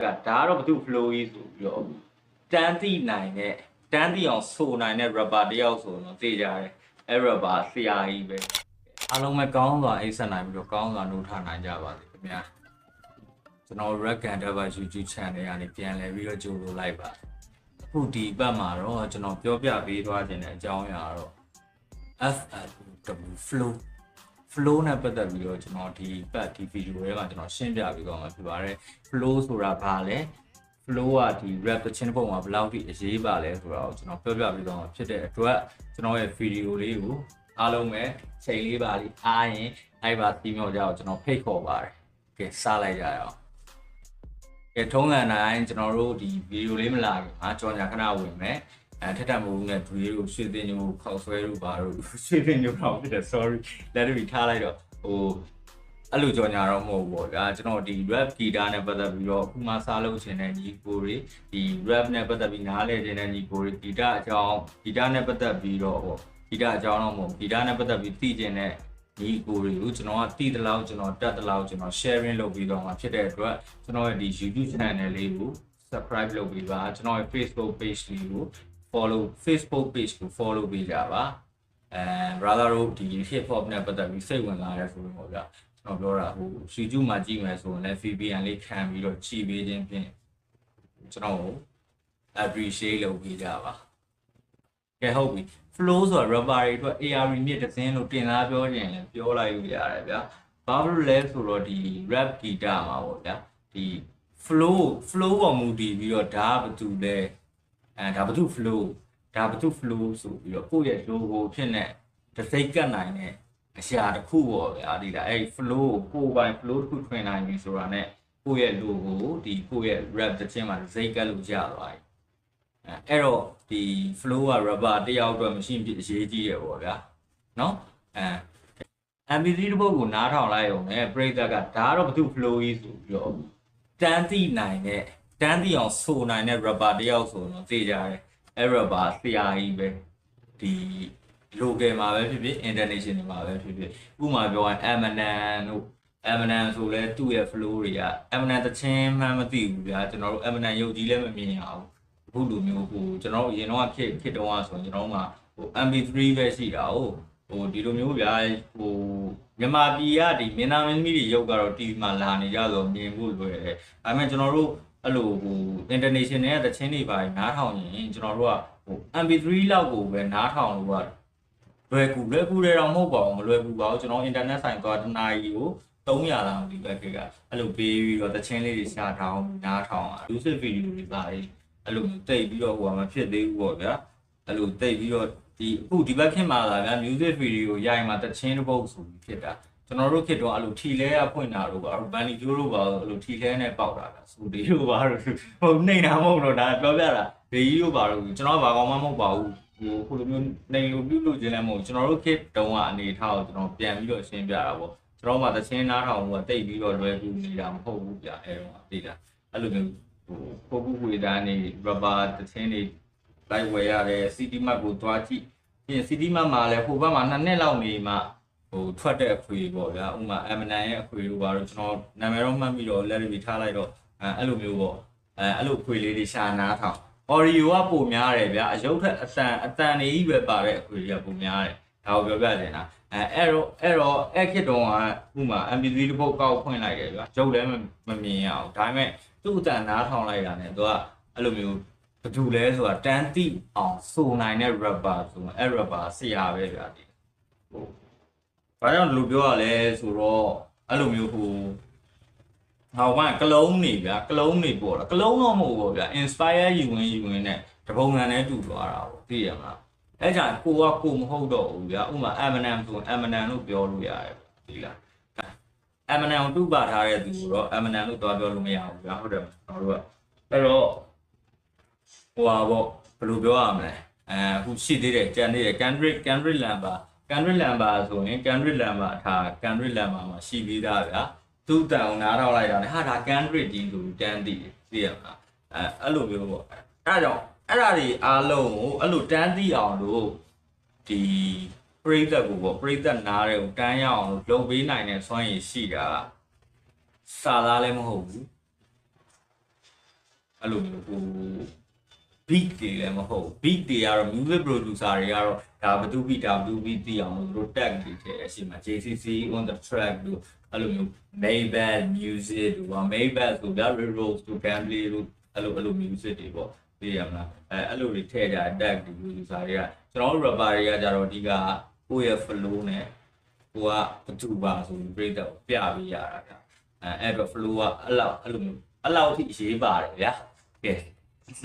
ဒါကတော့ဘသူ flow ကြီးဆိုပြီးတော့တန်းသိနိုင်တဲ့တန်းသိအောင်ဆိုနိုင်တဲ့ rapper တယောက်ဆိုတော့သိကြတယ်အဲ့ rapper ဆရာကြီးပဲအားလုံးပဲကောင်းစွာအိတ်ဆက်နိုင်ပြီးတော့ကောင်းစွာနှုတ်ထားနိုင်ကြပါစေခင်ဗျာကျွန်တော် Red Gandava YouTube channel ကနေပြန်လည်ပြီးတော့ကြိုဆိုလိုက်ပါအခုဒီဘက်မှာတော့ကျွန်တော်ပြောပြပေးသွားခြင်းတဲ့အကြောင်းအရာတော့ FLW flow နဲ့ပတ်သက်ပြီးတော့ကျွန်တော်ဒီပတ်ဒီ video ထဲမှာကျွန်တော်ရှင်းပြပေးသွားမှာဖြစ်ပါတယ် flow ဆိုတာဘာလဲ flow ကဒီ rap တခြင်းပုံမှာဘယ်လောက်ထိအရေးပါလဲဆိုတာကိုကျွန်တော်ပြောပြပေးသွားမှာဖြစ်တဲ့အတွက်ကျွန်တော်ရဲ့ video လေးကိုအားလုံးပဲချိန်လေးပါလေးအားရင်အဲ့ပါတီးမြောက်ကြအောင်ကျွန်တော်ဖိတ်ခေါ်ပါတယ်ကဲစလိုက်ကြရအောင်ကဲထုံးစံတိုင်းကျွန်တော်တို့ဒီ video လေးမလာခင်မှာကြော်ညာခဏဝင်မယ်ထက်ထမိုးနဲ့ဒွေးတို့ရွှေသိန်းညိုခောက်ဆွဲတို့ဘာတို့ရွှေသိန်းညိုတော့ဖြစ်တယ် sorry လက်တွေထားလိုက်တော့ဟိုအဲ့လိုကြော်ညာတော့မဟုတ်ဘူးပေါ့ဗျာကျွန်တော်ဒီ rap guitar နဲ့ပတ်သက်ပြီးတော့အခုမှစားလို့ရှင်တဲ့ညီကိုတွေဒီ rap နဲ့ပတ်သက်ပြီးနားလည်ခြင်းတဲ့ညီကိုတွေ guitar အကြောင်း guitar နဲ့ပတ်သက်ပြီးတော့ပေါ့ guitar အကြောင်းတော့မဟုတ် guitar နဲ့ပတ်သက်ပြီးသိခြင်းတဲ့ညီကိုတွေကိုကျွန်တော်ကသိသလောက်ကျွန်တော်တက်သလောက်ကျွန်တော် sharing လုပ်ပြီးတော့မှာဖြစ်တဲ့အတွက်ကျွန်တော်ရဲ့ဒီ YouTube channel လေးကို subscribe လုပ်ပြီးပါကျွန်တော်ရဲ့ Facebook page လေးကိုfollow Facebook page ကို follow ပေးကြပါbrother တို့ဒီ hip hop နဲ့ပတ်သက်ပြီးစိတ်ဝင်စားရဆိုလို့ပေါ့ဗျာကျွန်တော်ပြောတာဟို YouTube မှာကြည့်မယ်ဆိုရင်လည်း VPN လေးခံပြီးတော့ကြည့်ပေးခြင်းဖြင့်ကျွန်တော် appreciate လုပ်ပေးကြပါကဲဟုတ်ပြီ flow ဆိုတာ rapper တွေအတွက် ARV မြစ်တစ်စင်းလို့တင်သားပြောရင်လည်းပြောလိုက်လို့ရတယ်ဗျာဘာလို့လဲဆိုတော့ဒီ rap guitar မှာပေါ့ဗျာဒီ flow ပေါ်မူတည်ပြီးတော့ဒါဘာတူလဲဒါဘာတူ flow ဒါဘာတူ flow ဆိုပြီးတော့ကိုယ့်ရဲ့ logo ဖြစ်နေတစ်စိတ်ကတ်နိုင်တဲ့အရာတစ်ခုပေါ့ဗျာဒီလားအဲ့ flow ကိုပိုင် flow တစ်ခုထွင်နိုင်ပြီဆိုတာနဲ့ကိုယ့်ရဲ့ logo ဒီကိုယ့်ရဲ့ rap တစ်ချင်းမှာတစ်စိတ်ကတ်လို့ရသွားပြီအဲ့တော့ဒီ flow က rapper တယောက်အတွက်မရှိဖြစ်အရေးကြီးတယ်ပေါ့ဗျာနော်MP3 တစ်ပုဒ်ကိုနားထောင်လိုက်ရုံနဲ့ပရိသတ်ကဒါကတော့ဘာတူ flow ကြီးဆိုပြီးတော့တန်းသိနိုင်တဲ့တန်းသိအောင်ဆိုနိုင်တဲ့ rapper တယောက်ဆိုတော့သိကြတယ်အဲ့ rapper ဆရာကြီးပဲဒီ local မှာပဲဖြစ်ဖြစ် international မှာပဲဖြစ်ဖြစ်ဥပမာပြောရင် Eminem တို့ Eminem ဆိုလဲသူ့ရဲ့ flow တွေက Eminem တချင်းမှမသိဘူးဗျာကျွန်တော်တို့ Eminem ရုပ်ကြီးလည်းမမြင်ရဘူးအခုလိုမျိုးဟိုကျွန်တော်တို့အရင်တော့ခေတ်တုန်းကဆိုရင်ကျွန်တော်တို့ကဟို MP3 ပဲရှိတာဟိုဒီလိုမျိုးဗျာဟိုမြန်မာပြည်ကဒီမင်းသားမင်းသမီးတွေရုပ်ကတော့ TV မှာလာနေကြဆိုမြင်ဖို့လွယ်တယ်ဒါပေမဲ့ကျွန်တော်တို့အဲ့လိုဟို international ရဲ့တချင်းတွေပါနားထောင်ရင်ကျွန်တော်တို့ကဟို MP3 လောက်ကိုပဲနားထောင်လို့ကလွယ်ကူတယ်တော့မဟုတ်ပါဘူးမလွယ်ကူပါဘူးကျွန်တော် internet ဆိုင်သွားတနာရီကို300လောက်ဒီဘက်ကအဲ့လိုပေးပြီးတော့တချင်းလေးတွေရှာထောင်နားထောင်อ่ะ music video တွေပါအဲ့လိုတိတ်ပြီးတော့ဟိုမဖြစ်သေးဘူးပေါ့ဗျာအဲ့လိုတိတ်ပြီးတော့ဒီအခုဒီဘက်ခင်မှာလာဗျာ music video ရိုက်မှာတချင်းတစ်ပုတ်ဆိုပြီးဖြစ်တာကျွန်တော်တို့ခေတ်တော့အဲ့လိုထီလဲရဖွင့်တာတို့ပါဘန်လီကျိုးတို့ပါအဲ့လိုထီလဲနဲ့ပေါက်တာဗျာစူဒီတို့ပါတို့ဟိုနှိမ့်တာမဟုတ်တော့ဒါပြောပြတာဘေးကြီးတို့ပါတို့ကျွန်တော်ဘာကောင်းမှမဟုတ်ပါဘူးဟိုလိုမျိုးနေလို့ပြုလို့ခြင်းလည်းမဟုတ်ကျွန်တော်တို့ခေတ်တုန်းကအနေထားကိုကျွန်တော်ပြန်ပြီးတော့ရှင်းပြတာပေါ့ကျွန်တော်မှတချင်းနားထောင်မှုကတိတ်ပြီးတော့လွယ်ကူနေတာမဟုတ်ဘူးဗျာအဲတော့သိတာအဲ့လိုမျိုးဟိုကိုကူဝေဒာနေ rubber တချင်းတွေလိုက်ဝယ်ရတယ် CD map ကိုသွားကြည့်ပြီးရင် CD map မှာလည်းဟိုဘက်မှာ2နှစ်လောက်နေမှဟိုထွက်တဲ့အခွေပေါ့ဗျာဥမာ Eminem ရဲ့အခွေတို့ပါတော့ကျွန်တော်နာမည်တော့မှတ်ပြီးတော့လက်တွေထားလိုက်တော့အဲ့လိုမျိုးပေါ့အဲ့လိုအခွေလေးတွေရှာနားထောင် audio ကပုံများတယ်ဗျာအယုတ်ထက်အတန်နေကြီးပဲပါတဲ့အခွေတွေကပုံများတယ်ဒါကိုပြောပြချင်တာအဲ့တော့အဲ့ခေတ်တုန်းကဥမာ MP3 တစ်ပုတ်ကောက်ဖွင့်လိုက်တယ်ဗျာရုပ်လည်းမမြင်ရအောင်ဒါပေမဲ့သူ့အတန်နားထောင်လိုက်တာ ਨੇ သူကအဲ့လိုမျိုးဘာတူလဲဆိုတာတန်းတိအောင်ဆိုနိုင်တဲ့ rapper ဆိုရင်အဲ့ rapper ဆရာပဲဗျာဒီဟိုဘာကြောင့်ဒီလိုပြောရလဲဆိုတော့အဲ့လိုမျိုးဟိုကလုံးနေဗျာကလုံးနေပေါ့လားကလုံးတော့မဟုတ်ဘူးဗျာ inspire ယူဝင်နဲ့တပုံစံနဲ့တူသွားတာပေါ့သိရမလားအဲ့ကြောင့်ကိုမဟုတ်တော့ဘူးဗျာဥပမာ Eminem ဆို Eminem လို့ပြောလို့ရတယ်ဒီလား Eminem ကိုတူပါထားတဲ့သူဆိုတော့ Eminem လို့သွားပြောလို့မရဘူးဗျာဟုတ်တယ်ကျွန်တော်တို့ကအဲ့တော့ဟိုပါပေါ့ဘယ်လိုပြောရမလဲအခုရှိသေးတယ်ကြံသေးတယ် Kendrick Lamar ဆိုရင် Kendrick Lamar ထား Kendrick Lamar မှာရှိပြီးသားဗျာသူ့တန်အောင်နားထောင်လိုက်တာ ਨੇ ဟာဒါ Kendrick ကြီးဆိုတန်းသိရမလားအဲ့လိုမျိုးပေါ့အဲ့ဒါကြောင့်အဲ့ဒါတွေအားလုံးကိုအဲ့လိုတန်းသိအောင်လို့ဒီပရိသတ်ကိုပေါ့ပရိသတ်နားတဲ့ကိုတန်းရအောင်လို့လုပ်ပေးနိုင်တဲ့စွမ်းရည်ရှိတာစာသားလည်းမဟုတ်ဘူး အဲ့လိုမျိုးဟို beat တွေလည်းမဟုတ် beat တွေကတော့ music producer တွေကတော့ဒါဘသူ beat ဒါဘသူ beat သိအောင်လို့သူတို့ tag တွေထည့်အရှိမှာ JCC on the track လို့အဲ့လိုမျိုး Maybach music တို့ Maybach ဆိုဗျာ Rose တို့ Gamble တို့အဲ့လို music တွေပေါ့သိရမလားအဲ့လိုတွေထည့်ကြ tag တွေ producer တွေကကျွန်တော်တို့ rapper တွေကကြတော့ဒီကကိုယ့်ရဲ့ flow နဲ့ကိုကဘသူပါဆိုပြီးပြတော့ပြပေးရတာဗျအဲ့တော့ flow ကအဲ့လိုမျိုးအဲ့လောက်ထိအရေးပါတယ်ဗျာကဲ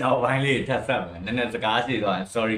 နောက်ပိုင်းလေးထပ်ဆက်မယ်နည်းနည်းစကားရှိသွားရင် sorry